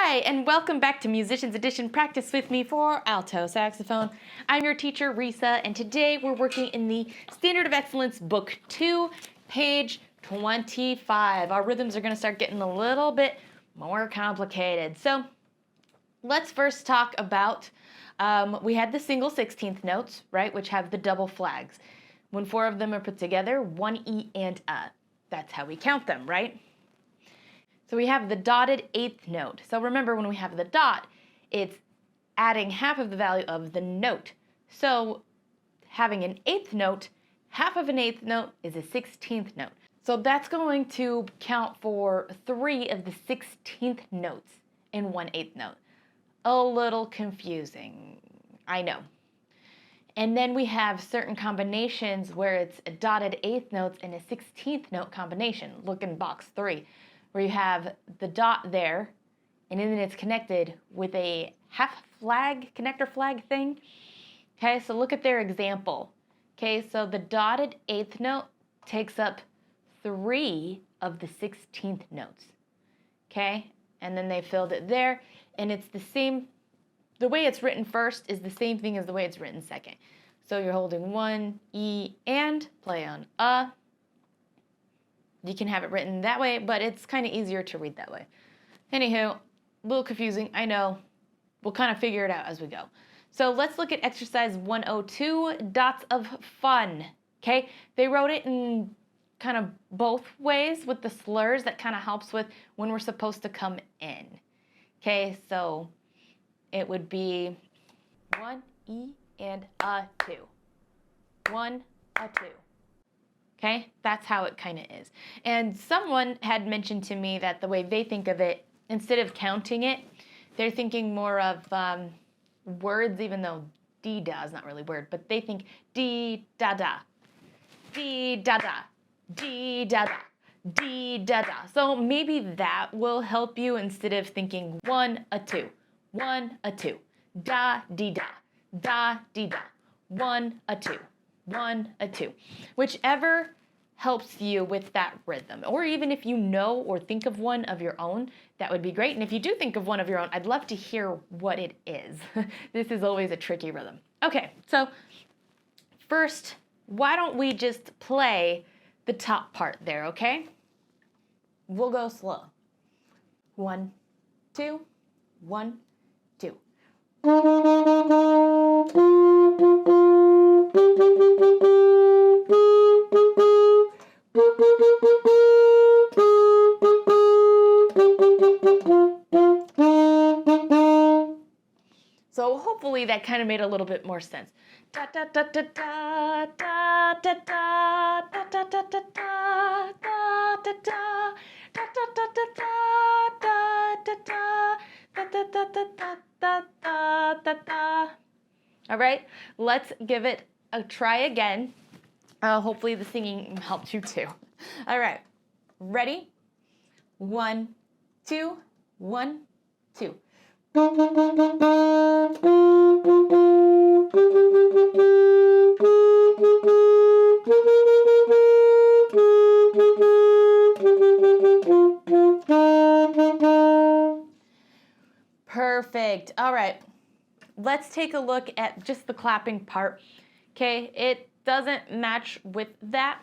Hi, and welcome back to Musicians Edition Practice With Me for Alto Saxophone. I'm your teacher, Reesa, and today we're working in the Standard of Excellence Book 2, page 25. Our rhythms are going to start getting a little bit more complicated. So let's first talk about, we had the single 16th notes, right, which have the double flags. When four of them are put together, one E and A. That's how we count them, right? So we have the dotted eighth note. So remember, when we have the dot, it's adding half of the value of the note. So having an eighth note, half of an eighth note is a 16th note. So that's going to count for 3 of the 16th notes in 1/8 note. A little confusing, I know. And then we have certain combinations where it's a dotted eighth notes and a 16th note combination. Look in box 3. Where you have the dot there, and then it's connected with a half flag, connector flag thing. Okay, so look at their example. Okay, so the dotted eighth note takes up 3 of the 16th notes. Okay, and then they filled it there, and it's the same, the way it's written first is the same thing as the way it's written second. So you're holding 1, E, and play on A. You can have it written that way, but it's kind of easier to read that way. Anywho, a little confusing, I know. We'll kind of figure it out as we go. So let's look at exercise 102, dots of fun. Okay, they wrote it in kind of both ways with the slurs. That kind of helps with when we're supposed to come in. Okay, so it would be 1 E and a 2. 1 a 2. Okay, that's how it kind of is. And someone had mentioned to me that the way they think of it, instead of counting it, they're thinking more of words, even though dee-da is not really a word, but they think dee-da-da, dee-da-da, dee-da-da, dee-da-da. So maybe that will help you instead of thinking 1 a 2, 1 a 2, da-dee-da, da-dee-da, 1 a 2. 1 a 2, whichever helps you with that rhythm. Or even if you know or think of one of your own, that would be great. And if you do think of one of your own, I'd love to hear what it is. This is always a tricky rhythm. Okay, so first, why don't we just play the top part there, okay? We'll go slow. 1, 2, 1, 2. So hopefully that kind of made a little bit more sense. Da da da da da da da da da da da da da da da da da da da. All right, let's give it a try again. Hopefully the singing helped you too. All right, ready? 1, 2, 1, 2. Perfect. All right. Let's take a look at just the clapping part. Okay, it doesn't match with that,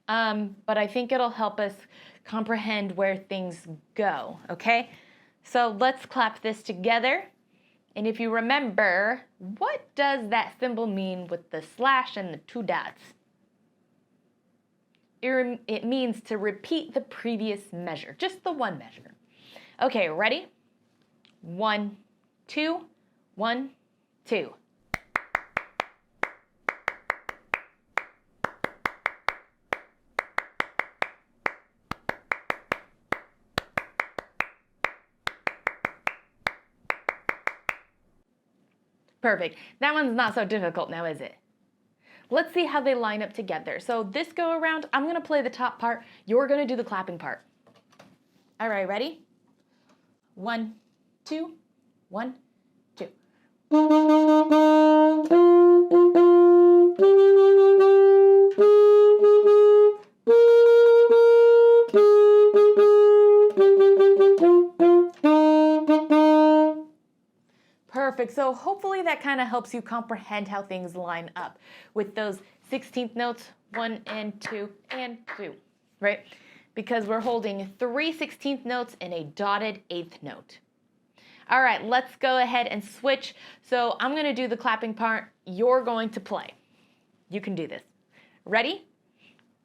but I think it'll help us comprehend where things go, okay? So let's clap this together. And if you remember, what does that symbol mean with the slash and the 2 dots? It means to repeat the previous measure, just the one measure. Okay, ready? 1, 2, 1, 2. Perfect. That one's not so difficult now, is it? Let's see how they line up together. So this go around, I'm going to play the top part. You're going to do the clapping part. All right, ready? 1, 2, 1, 2. Perfect. So hopefully that kind of helps you comprehend how things line up with those 16th notes, 1 and 2 and 2, right? Because we're holding 3 16th notes in a dotted 8th note. All right, let's go ahead and switch. So I'm going to do the clapping part. You're going to play. You can do this. Ready?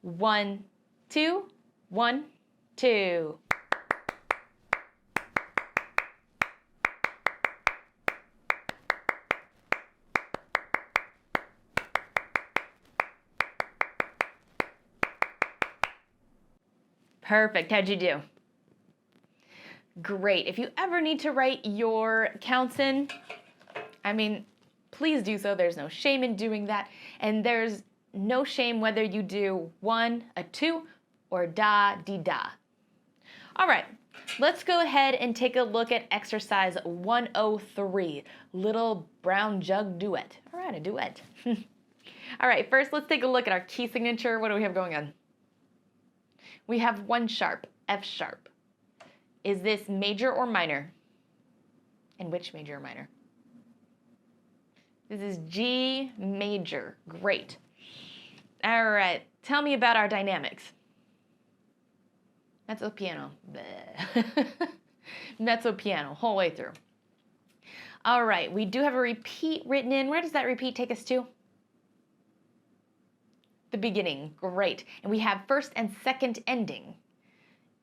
1, 2, 1, 2. Perfect. How'd you do? Great. If you ever need to write your counts in, please do so. There's no shame in doing that. And there's no shame whether you do 1, a 2, or da, di, da. All right. Let's go ahead and take a look at exercise 103, Little Brown Jug Duet. All right, a duet. All right, first let's take a look at our key signature. What do we have going on? We have 1 sharp, F sharp. Is this major or minor? And which major or minor? This is G major. Great. All right, tell me about our dynamics. Mezzo piano. Mezzo piano, whole way through. All right, we do have a repeat written in. Where does that repeat take us to? The beginning. Great. And we have first and second ending.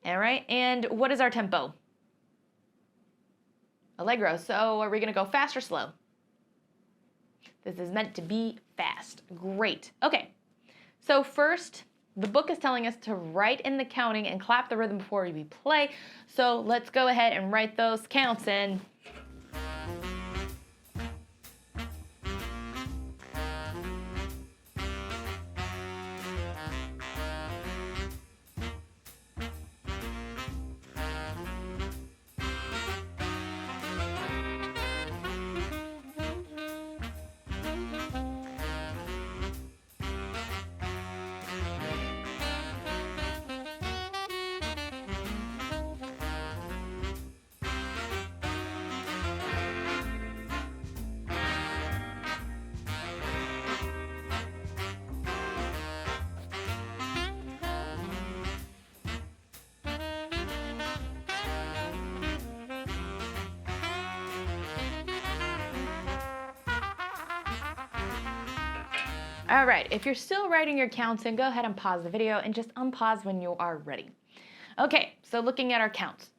All right, and what is our tempo? Allegro. So are we going to go fast or slow? This is meant to be fast. Great. Okay, so first, the book is telling us to write in the counting and clap the rhythm before we play. So let's go ahead and write those counts in. All right, if you're still writing your counts in, go ahead and pause the video and just unpause when you are ready. Okay, so looking at our counts.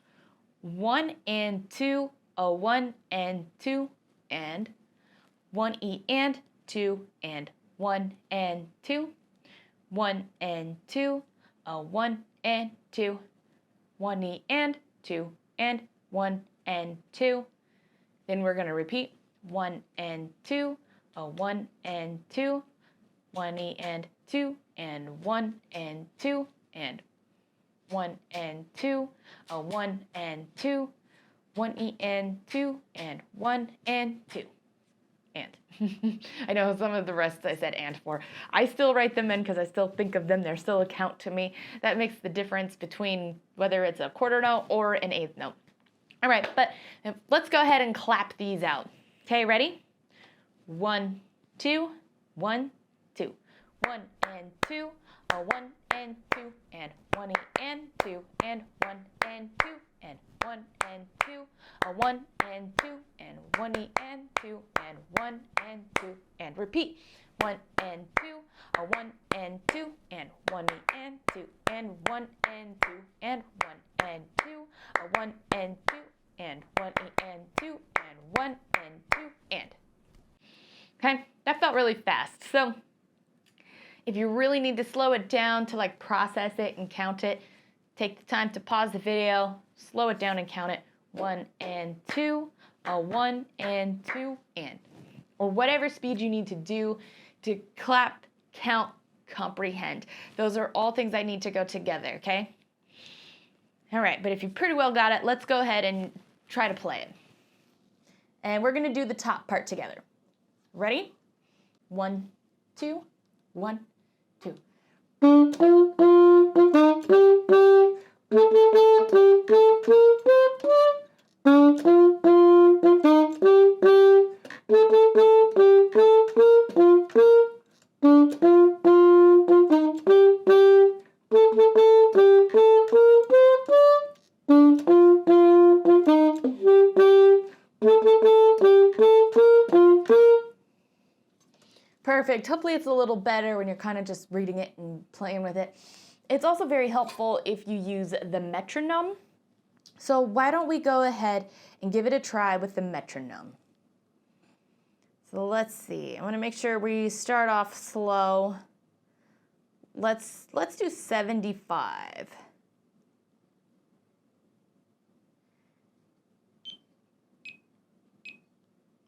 1 and 2, a 1 and 2, and 1 E and 2 and 1 and 2, 1 and 2, a 1 and 2, 1 E and 2 and 1 and 2. Then we're going to repeat 1 and 2, a 1 and 2, 1 E and 2 and 1 and 2 and 1 and 2, a 1 and 2, 1 E and 2 and 1 and 2. And I know some of the rest I said and for. I still write them in because I still think of them. They're still a count to me. That makes the difference between whether it's a quarter note or an eighth note. All right, but let's go ahead and clap these out. Okay, ready? 1, 2, 1, 2. 1 and 2, a 1 and 2, and 1 E and 2, and 1 and 2, and 1 and 2, a 1 and 2, and 1 E and 2, and 1 and 2, and repeat. 1 and 2, a 1 and 2, and 1 E and 2, and 1 and 2, and 1 and 2, a 1 and 2, and 1 E and 2, and 1 and 2, and. Okay, that felt really fast. So if you really need to slow it down to like process it and count it, take the time to pause the video, slow it down and count it. 1 and 2, a 1 and 2, and. Or whatever speed you need to do to clap, count, comprehend. Those are all things that need to go together, okay? All right, but if you pretty well got it, let's go ahead and try to play it. And we're gonna do the top part together. Ready? 1, 2, 1, 2. Perfect. Hopefully it's a little better when you're kind of just reading it and playing with it. It's also very helpful if you use the metronome. So why don't we go ahead and give it a try with the metronome. So let's see. I want to make sure we start off slow. Let's do 75.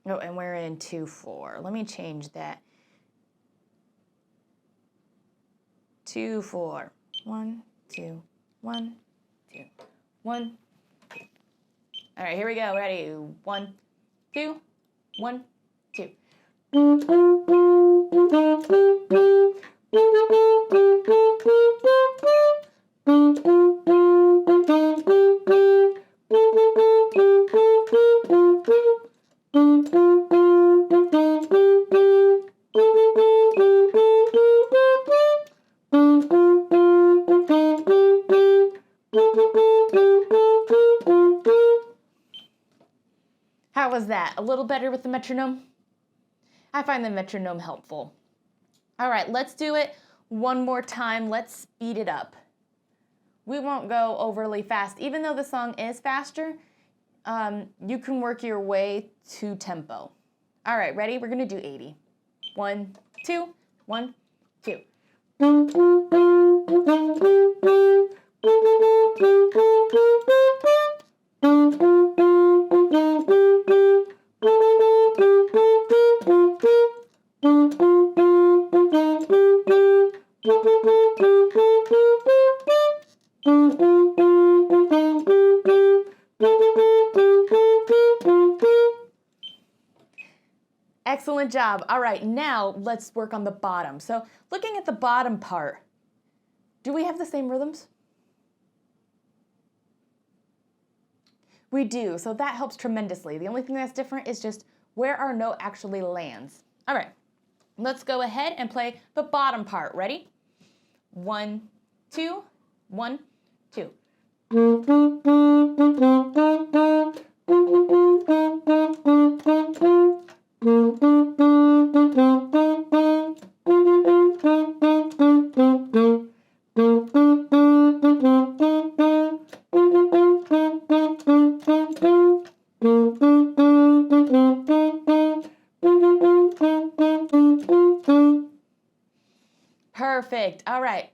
Oh, and we're in 2/4. Let me change that. 2/4. 1, 2, 1, 2, 1, 2. All right, here we go. Ready? 1, 2, 1, 2. How was that? A little better with the metronome? I find the metronome helpful. All right, let's do it one more time. Let's speed it up. We won't go overly fast. Even though the song is faster, you can work your way to tempo. All right, ready? We're gonna do 80. 1, 2, 1, 2. Excellent job. All right, now let's work on the bottom. So looking at the bottom part, do we have the same rhythms? We do, so that helps tremendously. The only thing that's different is just where our note actually lands. All right, let's go ahead and play the bottom part. Ready? 1, 2, 1, 2. Perfect. All right.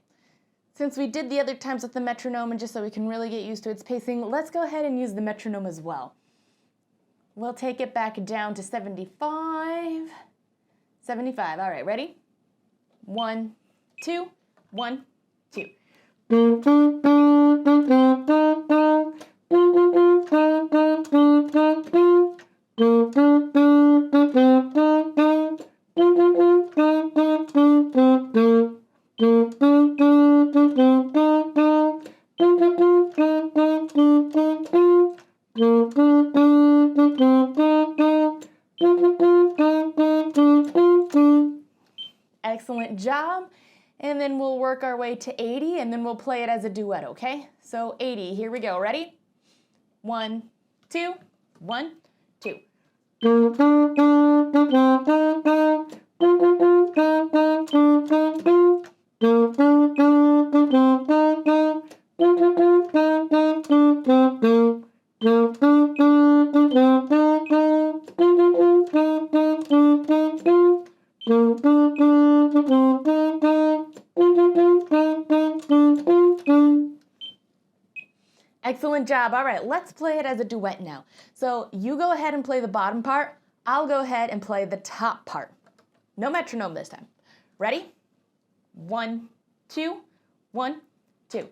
Since we did the other times with the metronome and just so we can really get used to its pacing, let's go ahead and use the metronome as well. We'll take it back down to 75. 75. All right, ready? 1, 2, 1, 2. Excellent job. And then we'll work our way to 80 and then we'll play it as a duet, okay? So 80, here we go. Ready? 1, 2, 1, 2. Excellent job. All right, let's play it as a duet now. So you go ahead and play the bottom part. I'll go ahead and play the top part. No metronome this time. Ready? 1, 2, 1, 2.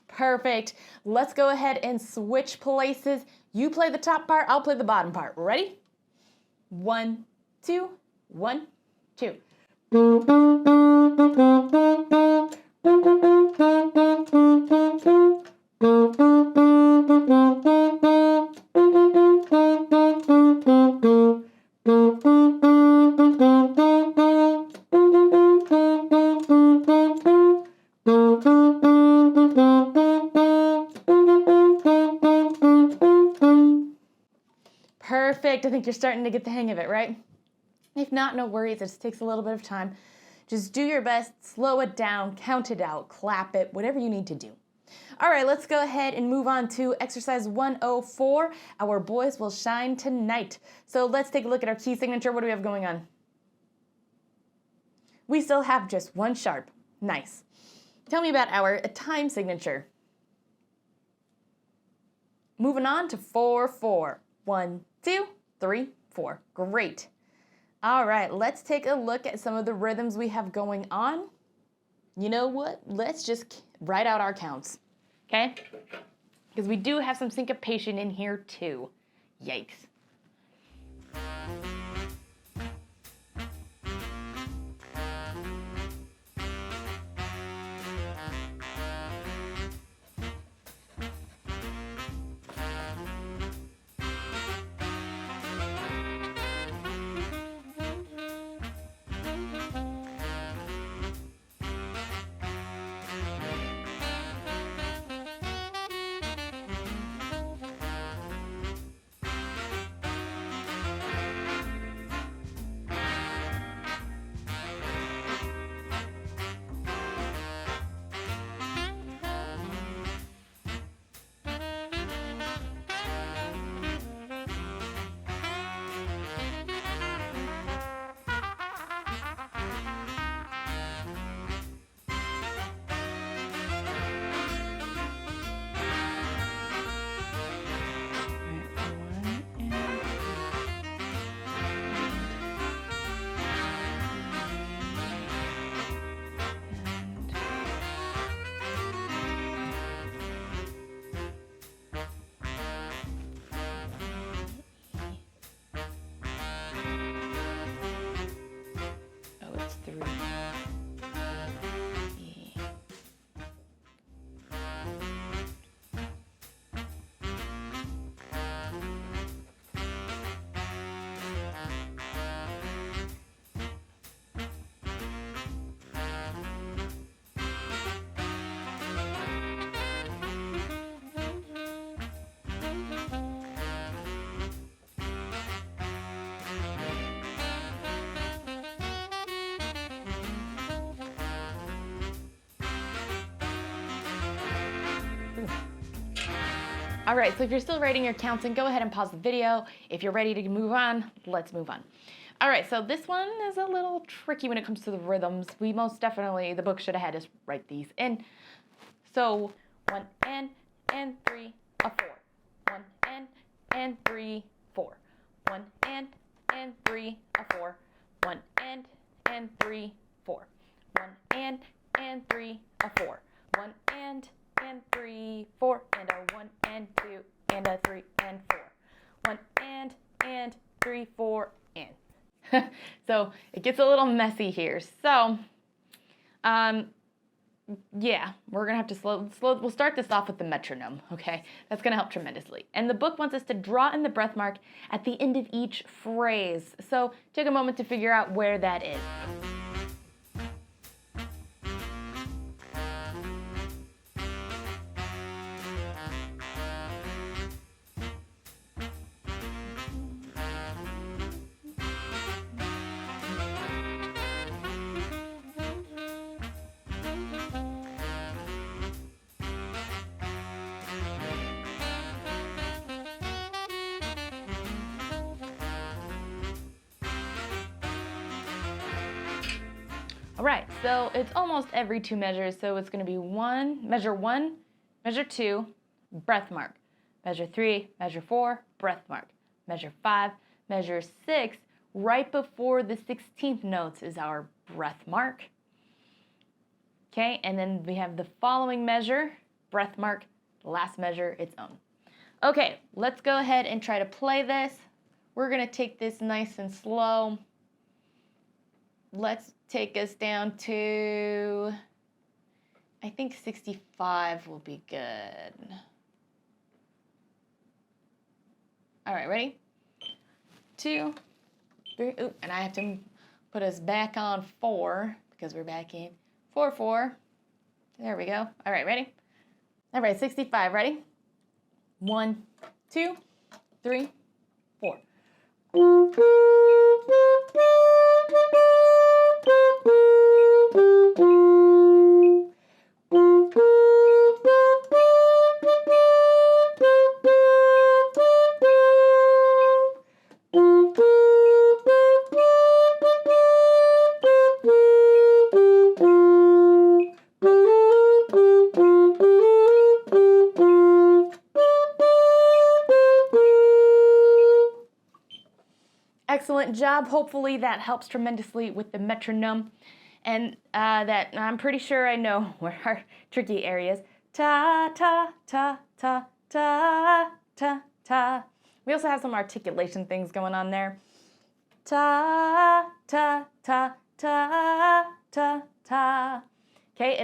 Perfect. Let's go ahead and switch places. You play the top part, I'll play the bottom part. Ready? 1, 2, 1, 2. Perfect. I think you're starting to get the hang of it, right? If not, no worries. It just takes a little bit of time. Just do your best, slow it down, count it out, clap it, whatever you need to do. All right, let's go ahead and move on to exercise 104. Our boys will shine tonight. So let's take a look at our key signature. What do we have going on? We still have just one sharp. Nice. Tell me about our time signature. Moving on to 4/4. 1, 2, 3, 4. Great. All right, let's take a look at some of the rhythms we have going on. You know what? Let's just write out our counts, okay? Because we do have some syncopation in here too. Yikes. All right, so if you're still writing your counts, then go ahead and pause the video. If you're ready to move on, let's move on. All right, so this one is a little tricky when it comes to the rhythms. We most definitely, the book should have had us write these in. So 1 and 3, a 4. 1 and 3, 4. 1 and 3, a 4. 1 and 3, 4. 1 and 3, a 4. 1 and 3, 4, and a 1 and 2 and a 3 and 4. 1 and 3, 4 and. So it gets a little messy here. So, yeah, we're gonna have to slow. We'll start this off with the metronome. Okay, that's gonna help tremendously. And the book wants us to draw in the breath mark at the end of each phrase. So take a moment to figure out where that is. All right, so it's almost every 2 measures, so it's going to be measure 1, measure 2, breath mark, measure 3, measure 4, breath mark, measure 5, measure 6, right before the 16th notes is our breath mark. Okay, and then we have the following measure, breath mark, last measure, its own. Okay, let's go ahead and try to play this. We're going to take this nice and slow. Let's take us down to, I think 65 will be good. All right, ready? 2, 3, oop, and I have to put us back on 4 because we're back in 4, 4. There we go. All right, ready? All right, 65, ready? 1, 2, 3, 4. Excellent job. Hopefully that helps tremendously with the metronome. And that I'm pretty sure I know where our tricky areas. Ta, ta, ta, ta, ta, ta, ta. We also have some articulation things going on there. Ta, ta, ta, ta, ta, ta. Okay,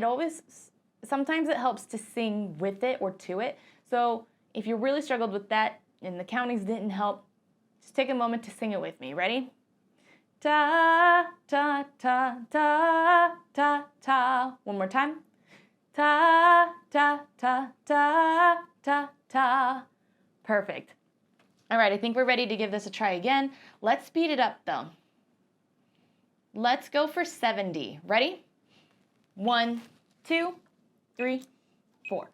sometimes it helps to sing with it or to it. So if you really struggled with that and the countings didn't help, just take a moment to sing it with me. Ready? Ta, ta, ta, ta, ta, ta. One more time. Ta, ta, ta, ta, ta, ta. Perfect. All right, I think we're ready to give this a try again. Let's speed it up though. Let's go for 70. Ready? 1, 2, 3, 4.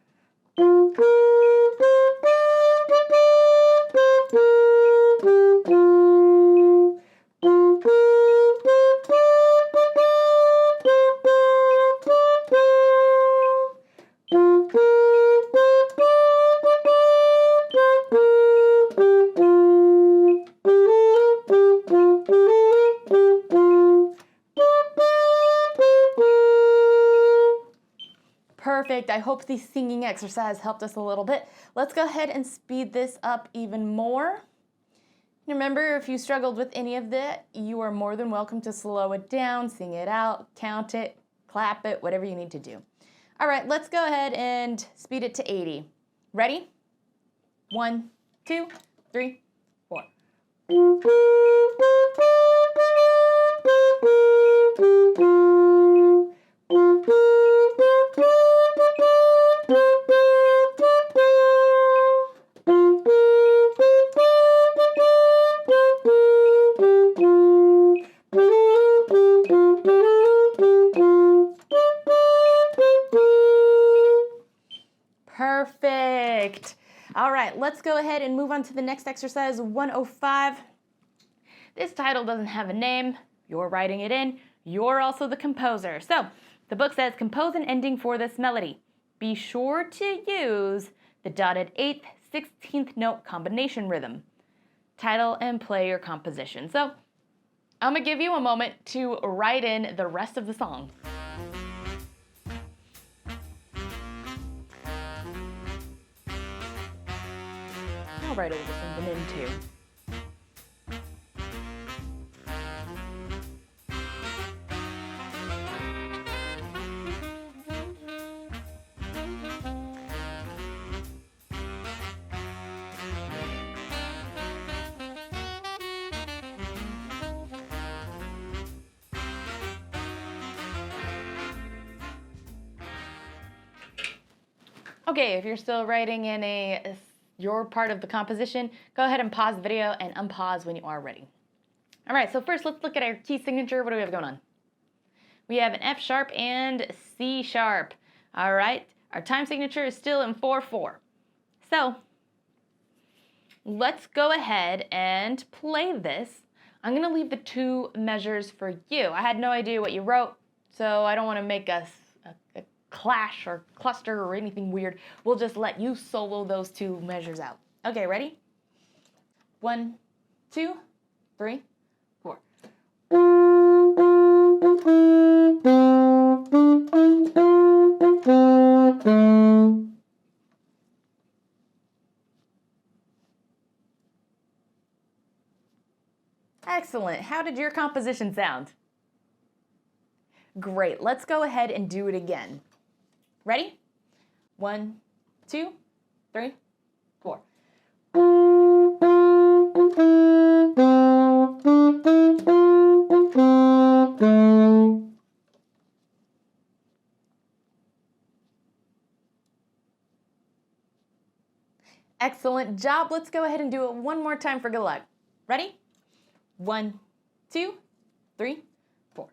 Perfect. I hope the singing exercise helped us a little bit. Let's go ahead and speed this up even more. Remember, if you struggled with any of that, you are more than welcome to slow it down, sing it out, count it, clap it, whatever you need to do. All right, let's go ahead and speed it to 80. Ready? 1, 2, 3, 4. Perfect. All right, let's go ahead and move on to the next exercise, 105. This title doesn't have a name. You're writing it in. You're also the composer. So the book says, compose an ending for this melody. Be sure to use the dotted 8th, 16th note combination rhythm. Title and play your composition. So I'm gonna give you a moment to write in the rest of the song. I'll write a little something in too. Okay, if you're still writing in your part of the composition, go ahead and pause the video and unpause when you are ready. All right, so first let's look at our key signature. What do we have going on? We have an F sharp and C sharp. All right, our time signature is still in 4/4. So let's go ahead and play this. I'm gonna leave the 2 measures for you. I had no idea what you wrote, so I don't wanna make a clash or cluster or anything weird. We'll just let you solo those 2 measures out. Okay, ready? 1, 2, 3, 4. Excellent. How did your composition sound? Great. Let's go ahead and do it again. Ready? 1, 2, 3, 4. Excellent job. Let's go ahead and do it one more time for good luck. Ready? 1, 2, 3, 4.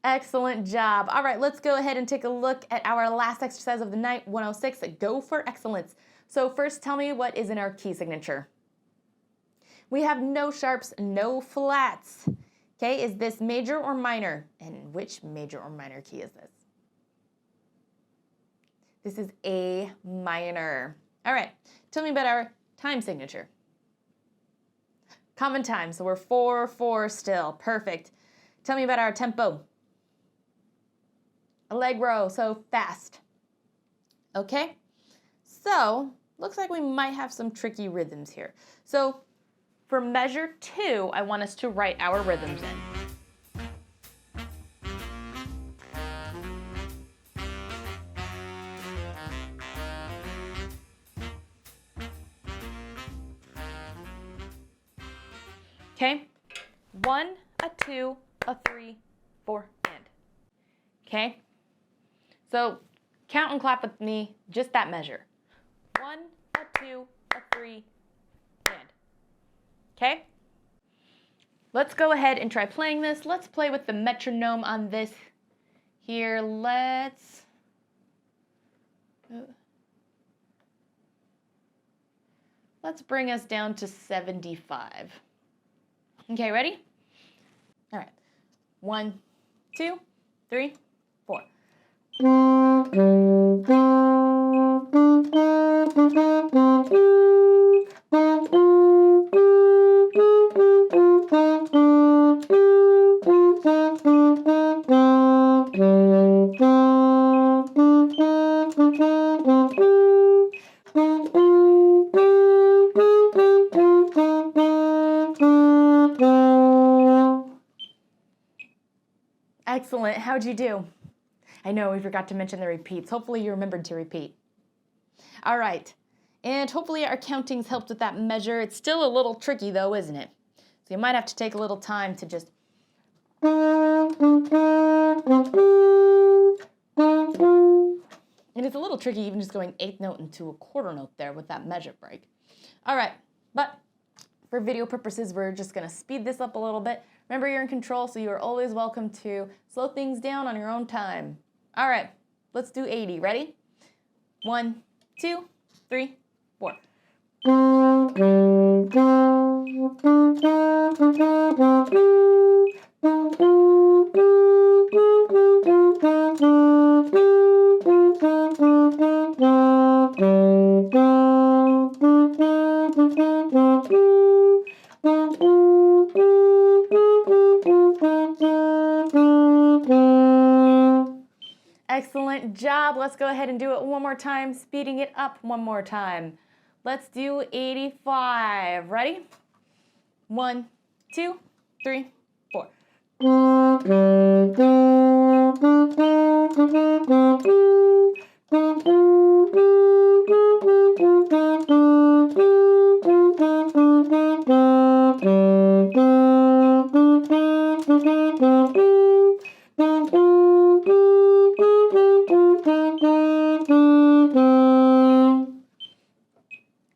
Excellent job. All right, let's go ahead and take a look at our last exercise of the night, 106, Go for Excellence. So first, tell me what is in our key signature. We have no sharps, no flats. Okay, is this major or minor? And which major or minor key is this? This is A minor. All right, tell me about our time signature. Common time, so we're 4/4 still. Perfect. Tell me about our tempo. Allegro, so fast. Okay, so looks like we might have some tricky rhythms here. So for measure 2, I want us to write our rhythms in. Okay, 1, a 2, a 3, 4, and. Okay, so count and clap with me, just that measure. 1, a 2, a 3, and. Okay, let's go ahead and try playing this. Let's play with the metronome on this here. Let's bring us down to 75. Okay, ready? All right, 1, 2, 3, 4. Excellent. How'd you do? I know we forgot to mention the repeats. Hopefully you remembered to repeat. All right. And hopefully our countings helped with that measure. It's still a little tricky though, isn't it? So you might have to take a little time to just... And it's a little tricky even just going 8th note into a quarter note there with that measure break. All right, but for video purposes, we're just gonna speed this up a little bit. Remember, you're in control, so you are always welcome to slow things down on your own time. All right, let's do 80. Ready? 1, 2, 3, 4. Excellent job. Let's go ahead and do it one more time, speeding it up one more time. Let's do 85. Ready? 1, 2, 3, 4.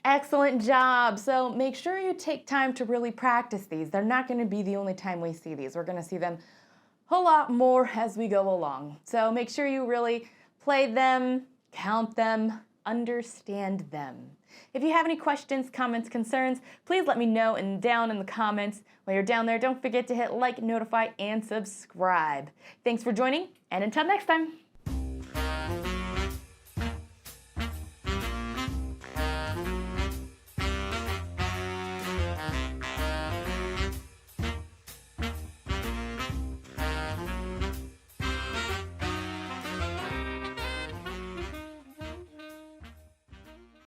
Excellent job. So make sure you take time to really practice these. They're not going to be the only time we see these. We're going to see them a lot more as we go along. So make sure you really play them, count them, understand them. If you have any questions, comments, concerns, please let me know down in the comments. While you're down there, don't forget to hit like, notify, and subscribe. Thanks for joining, and until next time.